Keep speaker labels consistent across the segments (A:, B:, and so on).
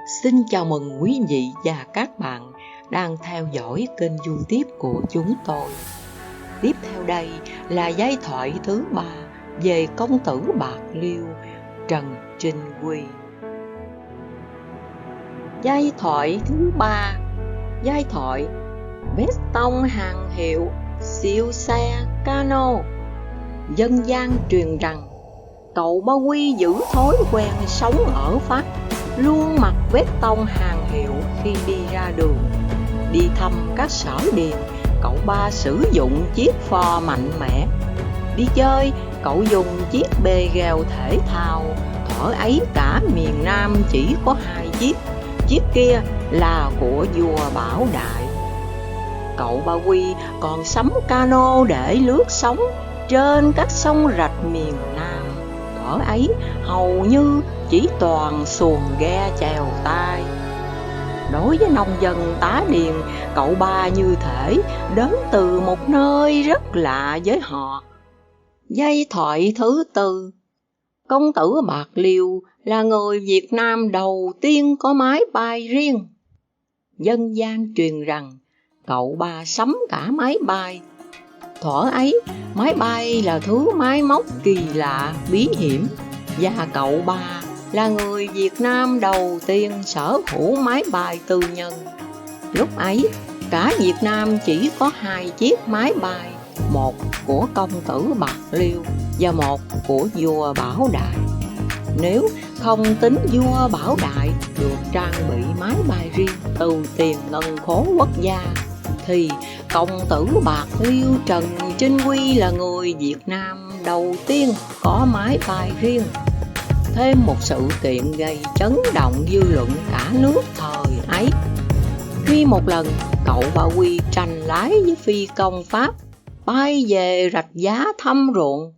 A: Xin chào mừng quý vị và các bạn đang theo dõi kênh YouTube của chúng tôi. Tiếp theo đây là giai thoại thứ 3 về công tử Bạc Liêu Trần Trinh Quy. Giai thoại thứ 3. Giai thoại vét tông hàng hiệu siêu xe cano. Dân gian truyền rằng cậu Ba Quy giữ thói quen sống ở Pháp, luôn mặc vét tông hàng hiệu khi đi ra đường. Đi thăm các sở điền, cậu Ba sử dụng chiếc phò mạnh mẽ. Đi chơi, cậu dùng chiếc bê ghèo thể thao. Thuở ấy cả miền Nam chỉ có 2 chiếc, chiếc kia là của vua Bảo Đại. Cậu Ba Quy còn sắm cano để lướt sóng trên các sông rạch miền Nam. Thuở ấy hầu như chỉ toàn xuồng ghe chèo tay. Đối với nông dân tá điền, cậu Ba như thể đến từ một nơi rất lạ với họ. Giai thoại thứ 4. Công tử Bạc Liêu là người Việt Nam đầu tiên có máy bay riêng. Dân gian truyền rằng cậu Ba sắm cả máy bay. Thuở ấy, máy bay là thứ máy móc kỳ lạ, bí hiểm, và cậu Ba là người Việt Nam đầu tiên sở hữu máy bay tư nhân. Lúc ấy, cả Việt Nam chỉ có 2 chiếc máy bay, một của công tử Bạc Liêu và một của vua Bảo Đại. Nếu không tính vua Bảo Đại được trang bị máy bay riêng từ tiền ngân khố quốc gia, thì công tử Bạc Liêu Trần Trinh Quy là người Việt Nam đầu tiên có máy bay riêng. Thêm một sự kiện gây chấn động dư luận cả nước thời ấy. Khi một lần cậu Ba Quy tranh lái với phi công Pháp bay về rạch Giá thăm ruộng.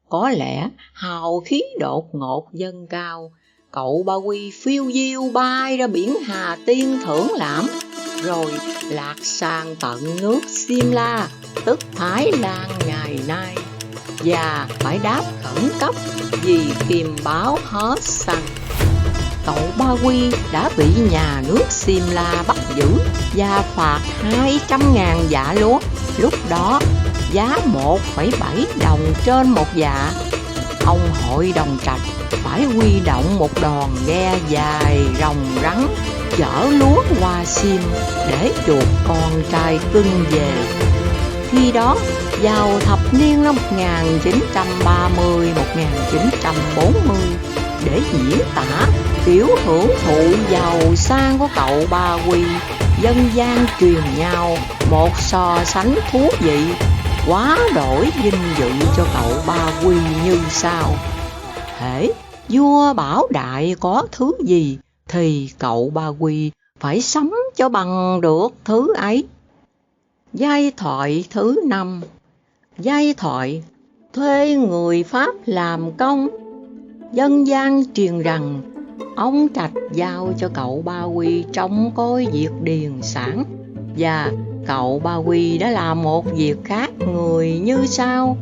A: Có lẽ hào khí đột ngột dâng cao, cậu Ba Quy phiêu diêu bay ra biển Hà Tiên thưởng lãm, rồi lạc sang tận nước Simla, tức Thái Lan ngày nay, và phải đáp khẩn cấp vì kiềm báo hết xăng. Cậu Ba Quy đã bị nhà nước Simla bắt giữ và phạt 200.000 dạ lúa. Lúc đó giá 1,7 đồng trên một dạ. Ông hội đồng trạch phải huy động một đoàn ghe dài rồng rắn chở lúa qua Sim để chuộc con trai cưng về. Khi đó, vào thập niên năm 1930-1940, để diễn tả kiểu hưởng thụ giàu sang của cậu Ba Quy, dân gian truyền nhau một so sánh thú vị quá đổi vinh dự cho cậu Ba Quy như sau. Hễ vua Bảo Đại có thứ gì thì cậu Ba Quy phải sắm cho bằng được thứ ấy. Giai thoại thứ 5. Giai thoại thuê người Pháp làm công. Dân gian truyền rằng ông Trạch giao cho cậu Ba Quy trông coi việc điền sản, và cậu Ba Quy đã làm một việc khác người như sau.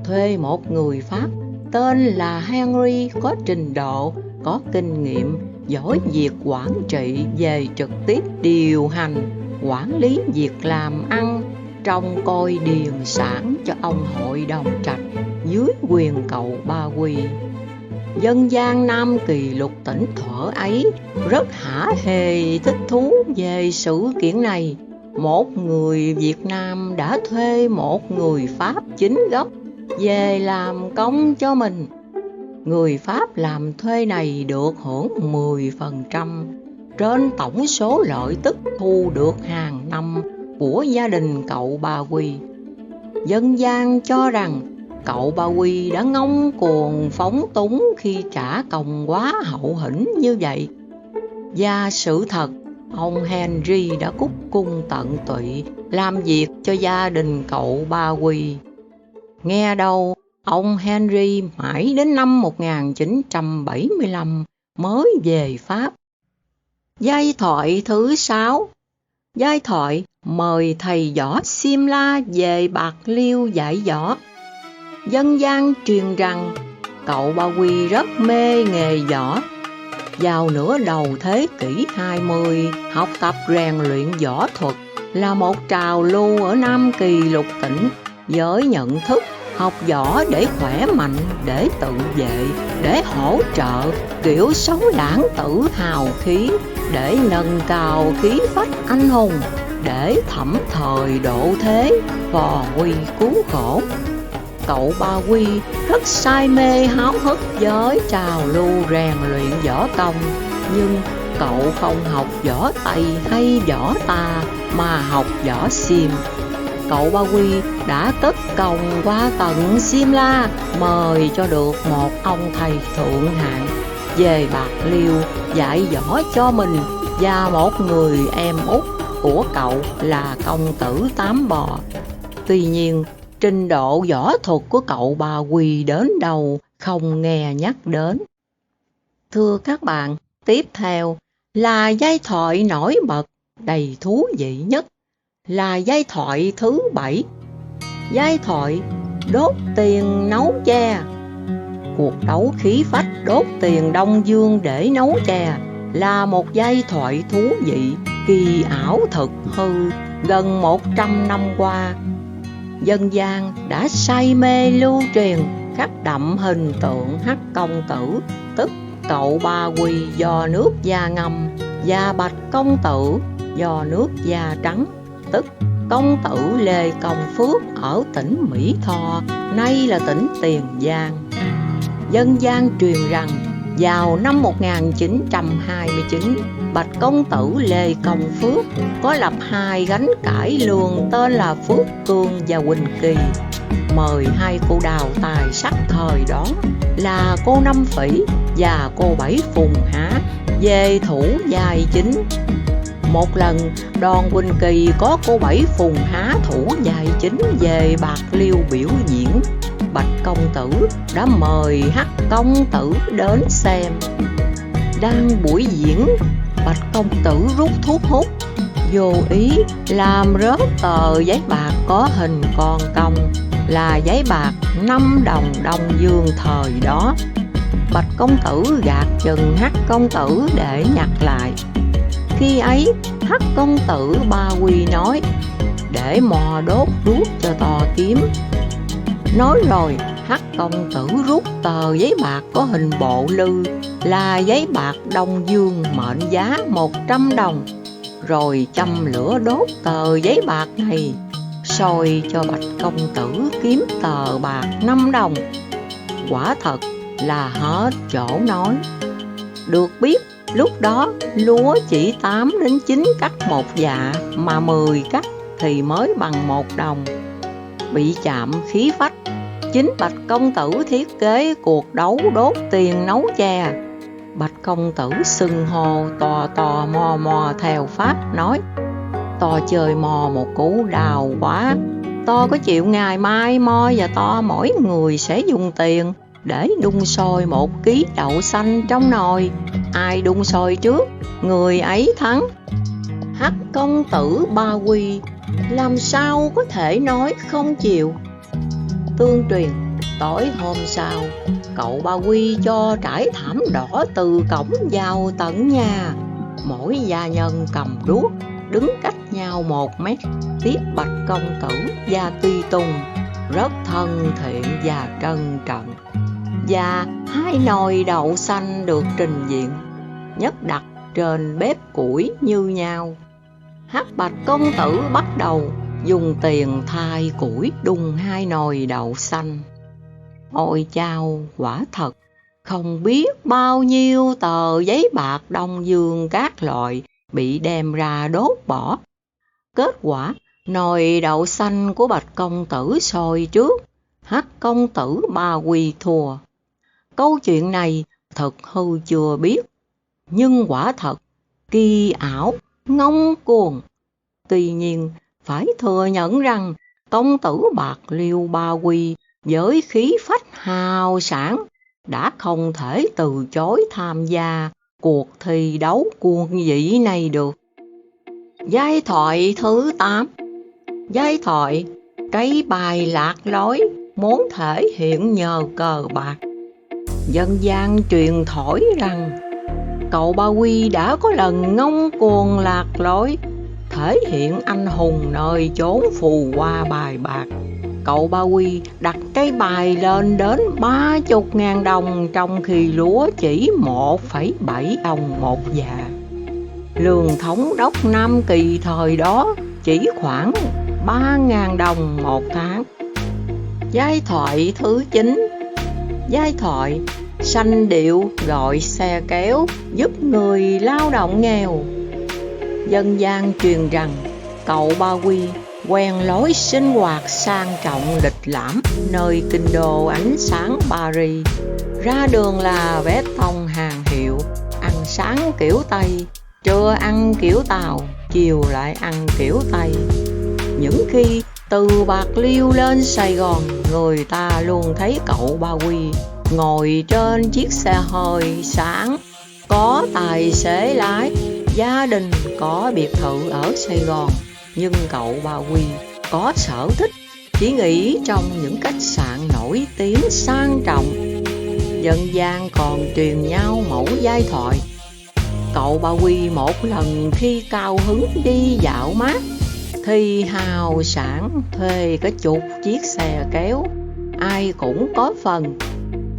A: Thuê một người Pháp tên là Henry có trình độ, có kinh nghiệm, giỏi việc quản trị về trực tiếp điều hành, quản lý việc làm ăn, trông coi điền sản cho ông hội đồng trạch dưới quyền cậu Ba Quy. Dân gian Nam Kỳ Lục tỉnh thuở ấy rất hả hê thích thú về sự kiện này. Một người Việt Nam đã thuê một người Pháp chính gốc về làm công cho mình. Người Pháp làm thuê này được hưởng 10% trên tổng số lợi tức thu được hàng năm của gia đình cậu Ba Quy. Dân gian cho rằng cậu Ba Quy đã ngông cuồng phóng túng khi trả công quá hậu hĩnh như vậy. Và sự thật, ông Henry đã cúc cung tận tụy làm việc cho gia đình cậu Ba Quy. Nghe đâu, ông Henry mãi đến năm 1975 mới về Pháp. Giai thoại thứ 6. Giai thoại mời thầy võ Simla về Bạc Liêu dạy võ. Dân gian truyền rằng cậu Ba Quy rất mê nghề võ. vào nửa đầu thế kỷ 20, học tập rèn luyện võ thuật là một trào lưu ở Nam Kỳ lục tỉnh, với nhận thức học võ để khỏe mạnh, để tự vệ, để hỗ trợ kiểu sống lãng tử hào khí, để nâng cao khí phách anh hùng, để thẩm thời độ thế, phò nguy cứu khổ. Cậu Ba Quy rất say mê háo hức với trào lưu rèn luyện võ công, nhưng cậu không học võ Tây hay võ Ta mà học võ Xiêm. Cậu Ba Quy đã cất công qua tận Simla mời cho được một ông thầy thượng hạng về Bạc Liêu dạy võ cho mình và một người em út của cậu là công tử Tám Bò. Tuy nhiên, trình độ võ thuật của cậu Ba Quy đến đâu không nghe nhắc đến. Thưa các bạn, tiếp theo là giai thoại nổi bật đầy thú vị nhất, là giai thoại thứ 7. Giai thoại đốt tiền nấu chè. Cuộc đấu khí phách đốt tiền Đông Dương để nấu chè là một giai thoại thú vị, kỳ ảo thực hư gần 100 năm qua. Dân gian đã say mê lưu truyền khắc đậm hình tượng Hắc công tử, tức cậu Ba Quy do nước da ngâm, và Bạch công tử do nước da trắng, tức công tử Lê Công Phước ở tỉnh Mỹ Tho, nay là tỉnh Tiền Giang. Dân gian truyền rằng vào năm 1929, Bạch công tử Lê Công Phước có lập 2 gánh cải lương tên là Phước Cương và Quỳnh Kỳ, mời 2 cô đào tài sắc thời đó là cô Năm Phỉ và cô Bảy Phùng Há về thủ vai chính. Một lần, đoàn Quỳnh Kỳ có cô Bảy Phùng Há thủ vai chính về Bạc Liêu biểu diễn. Bạch công tử đã mời Hắc công tử đến xem. Đang buổi diễn, Bạch công tử rút thuốc hút, vô ý làm rớt tờ giấy bạc có hình con công, là giấy bạc 5 đồng Đông Dương thời đó. Bạch công tử gạt chừng Hắc công tử để nhặt lại. Khi ấy, Hắc công tử Ba Quy nói: "Để mò đốt đuốc cho to kiếm." Nói rồi, Hắc công tử rút tờ giấy bạc có hình bộ lư, là giấy bạc Đông Dương mệnh giá 100 đồng, rồi châm lửa đốt tờ giấy bạc này, soi cho Bạch công tử kiếm tờ bạc 5 đồng. Quả thật là hết chỗ nói. Được biết, lúc đó lúa chỉ 8 đến 9 cắt một dạ, mà 10 cắt thì mới bằng 1 đồng. Bị chạm khí phách, chính Bạch công tử thiết kế cuộc đấu đốt tiền nấu chè. Bạch công tử xưng hô tò tò mò mò theo pháp, nói: "To chơi mò một cú đào quá. To có chịu ngày mai mo và to mỗi người sẽ dùng tiền để đun sôi 1 ký đậu xanh trong nồi. Ai đun sôi trước, người ấy thắng." Hắc công tử Ba Quy làm sao có thể nói không chịu. Tương truyền, tối hôm sau, cậu Ba Quy cho trải thảm đỏ từ cổng vào tận nhà. Mỗi gia nhân cầm đuốc, đứng cách nhau 1 mét, tiếp Bạch công tử và tùy tùng, rất thân thiện và trân trọng. Và 2 nồi đậu xanh được trình diện, nhất đặt trên bếp củi như nhau. Hắc Bạch công tử bắt đầu dùng tiền thay củi đun 2 nồi đậu xanh. Ôi chao, quả thật, không biết bao nhiêu tờ giấy bạc Đông Dương các loại bị đem ra đốt bỏ. Kết quả, nồi đậu xanh của Bạch công tử sôi trước, Hắc công tử Ba Quy thua. Câu chuyện này thật hư chưa biết, nhưng quả thật kỳ ảo, ngông cuồng. Tuy nhiên, phải thừa nhận rằng công tử Bạc Liêu Ba Quy với khí phách hào sảng đã không thể từ chối tham gia cuộc thi đấu cuồng dị này được. Giai thoại thứ 8. Giai thoại cây bài lạc lối muốn thể hiện nhờ cờ bạc. Dân gian truyền thổi rằng cậu Ba Quy đã có lần ngông cuồng lạc lối, thể hiện anh hùng nơi chốn phù hoa bài bạc. Cậu Ba Quy đặt cái bài lên đến 30.000 đồng, trong khi lúa chỉ 1,7 đồng một dạ. Lương thống đốc Nam Kỳ thời đó chỉ khoảng 3.000 đồng một tháng. Giai thoại thứ 9. Giai thoại sanh điệu gọi xe kéo giúp người lao động nghèo. Dân gian truyền rằng cậu Ba Quy quen lối sinh hoạt sang trọng lịch lãm nơi kinh đô ánh sáng Paris. Ra đường là vét tông hàng hiệu, ăn sáng kiểu Tây, trưa ăn kiểu Tàu, chiều lại ăn kiểu Tây. Những khi từ Bạc Liêu lên Sài Gòn, người ta luôn thấy cậu Ba Quy ngồi trên chiếc xe hơi sáng, có tài xế lái, gia đình có biệt thự ở Sài Gòn. Nhưng cậu Ba Quy có sở thích chỉ nghỉ trong những khách sạn nổi tiếng sang trọng. Dân gian còn truyền nhau mẫu giai thoại. Cậu Ba Quy một lần khi cao hứng đi dạo mát thì hào sảng thuê cả chục chiếc xe kéo, ai cũng có phần.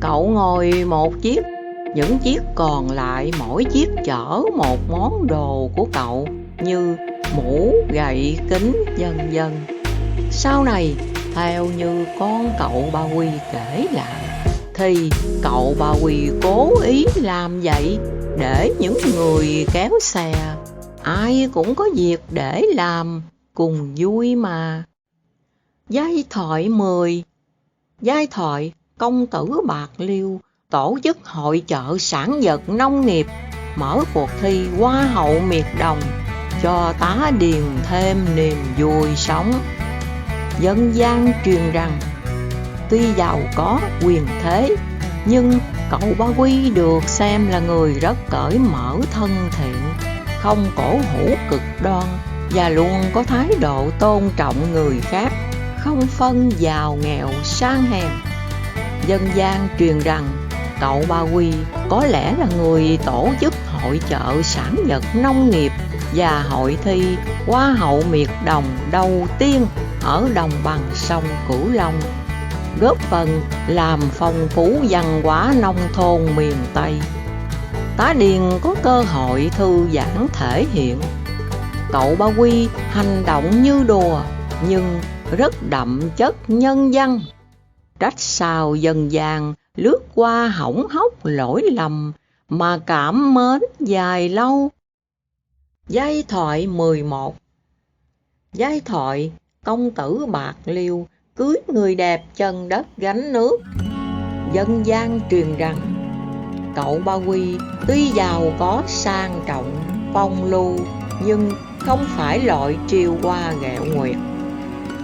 A: Cậu ngồi một chiếc, những chiếc còn lại mỗi chiếc chở một món đồ của cậu như mũ, gậy, kính, vân vân. Sau này, theo như con cậu Ba Quy kể lại, thì cậu Ba Quy cố ý làm vậy để những người kéo xe ai cũng có việc để làm, cùng vui mà. Giai thoại 10. Giai thoại công tử Bạc Liêu tổ chức hội chợ sản vật nông nghiệp, mở cuộc thi Hoa hậu miệt đồng cho tá điền thêm niềm vui sống. Dân gian truyền rằng tuy giàu có quyền thế, nhưng cậu Ba Quy được xem là người rất cởi mở, thân thiện, không cổ hủ cực đoan và luôn có thái độ tôn trọng người khác, không phân giàu nghèo sang hèn. Dân gian truyền rằng cậu Ba Quy có lẽ là người tổ chức hội chợ sản vật nông nghiệp và hội thi Hoa hậu miệt đồng đầu tiên ở đồng bằng sông Cửu Long, góp phần làm phong phú văn hóa nông thôn miền Tây. Tá điền có cơ hội thư giãn thể hiện. Cậu Ba Quy hành động như đùa nhưng rất đậm chất nhân văn. Trách sao dân gian lướt qua hỏng hóc lỗi lầm mà cảm mến dài lâu. Giai thoại 11. Giai thoại công tử Bạc Liêu cưới người đẹp chân đất gánh nước. Dân gian truyền rằng cậu Ba Quy tuy giàu có sang trọng, phong lưu, nhưng không phải loại triều hoa ghẹo nguyệt.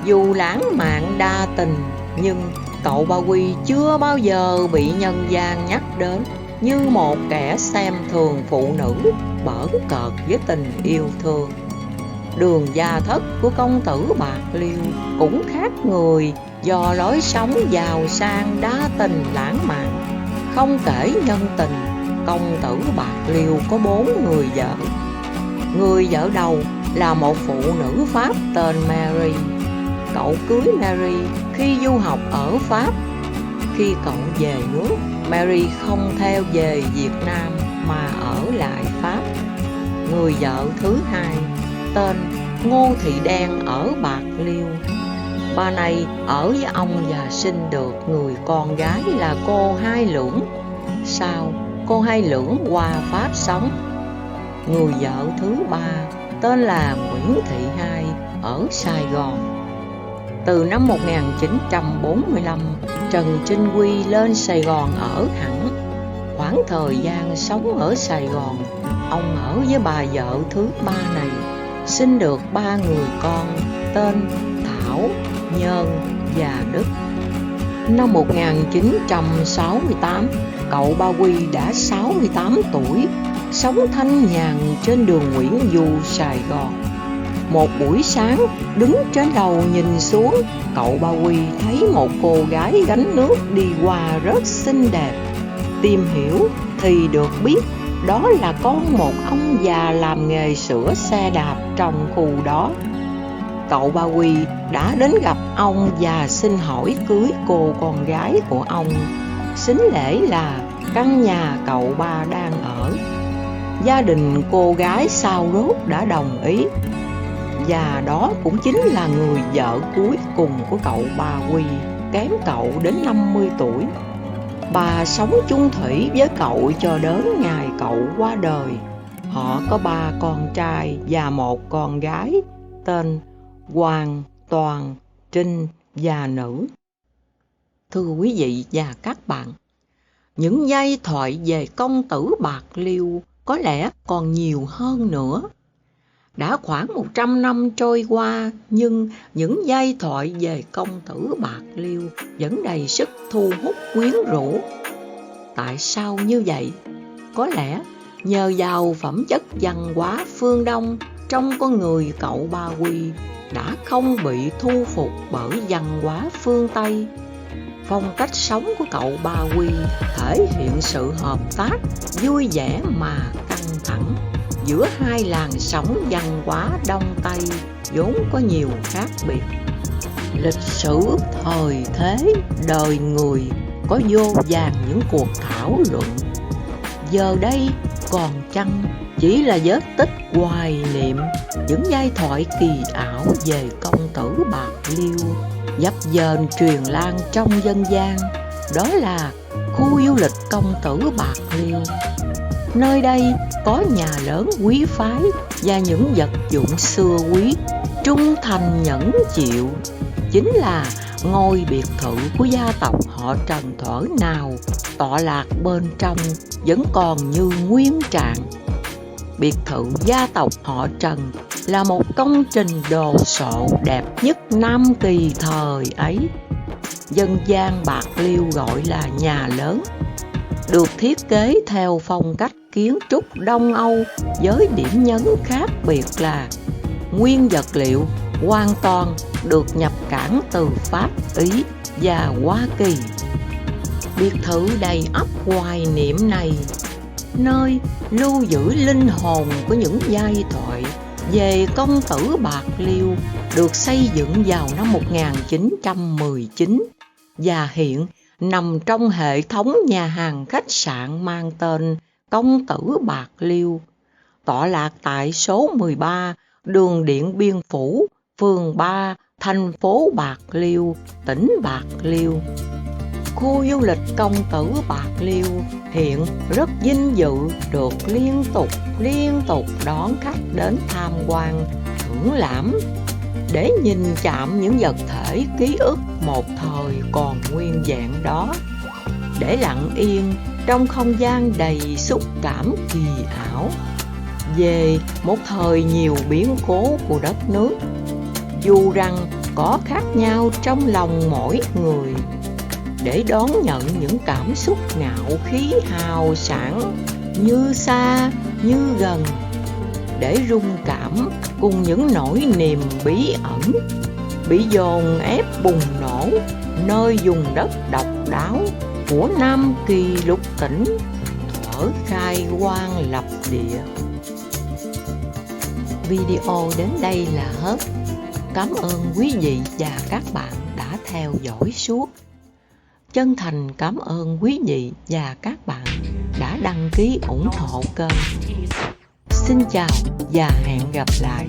A: Dù lãng mạn đa tình, nhưng cậu Ba Quy chưa bao giờ bị nhân gian nhắc đến như một kẻ xem thường phụ nữ, bỡn cợt với tình yêu thương. Đường gia thất của công tử Bạc Liêu cũng khác người do lối sống giàu sang đa tình lãng mạn. Không kể nhân tình, công tử Bạc Liêu có 4 người vợ. Người vợ đầu là một phụ nữ Pháp tên Mary. Cậu cưới Mary khi du học ở Pháp. Khi cậu về nước, Mary không theo về Việt Nam mà ở lại Pháp. Người vợ thứ hai tên Ngô Thị Đen ở Bạc Liêu. Bà này ở với ông và sinh được người con gái là cô Hai Lưỡng. Sau, cô Hai Lưỡng qua Pháp sống. Người vợ thứ ba tên là Nguyễn Thị Hai ở Sài Gòn. Từ năm 1945, Trần Trinh Quy lên Sài Gòn ở hẳn. Khoảng thời gian sống ở Sài Gòn, ông ở với bà vợ thứ ba này, sinh được 3 người con tên Thảo, Nhơn và Đức. Năm 1968, cậu Ba Quy đã 68 tuổi, sống thanh nhàn trên đường Nguyễn Du, Sài Gòn. Một buổi sáng, đứng trên lầu nhìn xuống, cậu Ba Quy thấy một cô gái gánh nước đi qua rất xinh đẹp. Tìm hiểu thì được biết đó là con một ông già làm nghề sửa xe đạp trong khu đó. Cậu Ba Quy đã đến gặp ông và xin hỏi cưới cô con gái của ông. Sính lễ là căn nhà cậu Ba đang ở. Gia đình cô gái sau rốt đã đồng ý, và đó cũng chính là người vợ cuối cùng của cậu Ba Quy, kém cậu đến 50 tuổi. Bà sống chung thủy với cậu cho đến ngày cậu qua đời. Họ có 3 con trai và 1 con gái, tên Hoàng, Toàn, Trinh và Nữ. Thưa quý vị và các bạn, những giai thoại về công tử Bạc Liêu có lẽ còn nhiều hơn nữa. Đã khoảng 100 năm trôi qua, nhưng những giai thoại về công tử Bạc Liêu vẫn đầy sức thu hút quyến rũ. Tại sao như vậy? Có lẽ nhờ vào phẩm chất văn hóa phương Đông trong con người cậu Ba Quy đã không bị thu phục bởi văn hóa phương Tây. Phong cách sống của cậu Ba Quy thể hiện sự hợp tác vui vẻ mà căng thẳng giữa hai làn sóng văn hóa Đông Tây vốn có nhiều khác biệt. Lịch sử thời thế đời người có vô vàn những cuộc thảo luận. Giờ đây còn chăng chỉ là vết tích hoài niệm những giai thoại kỳ ảo về công tử Bạc Liêu dập dềnh truyền lan trong dân gian. Đó là khu du lịch công tử Bạc Liêu. Nơi đây có nhà lớn quý phái và những vật dụng xưa quý trung thành nhẫn chịu. Chính là ngôi biệt thự của gia tộc họ Trần thuở nào tọa lạc bên trong vẫn còn như nguyên trạng. Biệt thự gia tộc họ Trần là một công trình đồ sộ đẹp nhất Nam Kỳ thời ấy. Dân gian Bạc Liêu gọi là nhà lớn, được thiết kế theo phong cách kiến trúc Đông Âu với điểm nhấn khác biệt là nguyên vật liệu hoàn toàn được nhập cảng từ Pháp, Ý và Hoa Kỳ. Biệt thự đầy ắp hoài niệm này, nơi lưu giữ linh hồn của những giai thoại về công tử Bạc Liêu, được xây dựng vào năm 1919 và hiện nằm trong hệ thống nhà hàng khách sạn mang tên Công tử Bạc Liêu, tọa lạc tại số 13 đường Điện Biên Phủ, phường 3, thành phố Bạc Liêu, tỉnh Bạc Liêu. Khu du lịch công tử Bạc Liêu hiện rất vinh dự được liên tục đón khách đến tham quan, thưởng lãm để nhìn chạm những vật thể ký ức một thời còn nguyên vẹn đó, để lặng yên trong không gian đầy xúc cảm kỳ ảo về một thời nhiều biến cố của đất nước. Dù rằng có khác nhau trong lòng mỗi người, để đón nhận những cảm xúc ngạo khí hào sảng như xa như gần, để rung cảm cùng những nỗi niềm bí ẩn bị dồn ép bùng nổ nơi vùng đất độc đáo của Nam Kỳ lục tỉnh thuở khai quang lập địa. Video đến đây là hết. Cảm ơn quý vị và các bạn đã theo dõi suốt. Chân thành cảm ơn quý vị và các bạn đã đăng ký ủng hộ kênh. Xin chào và hẹn gặp lại.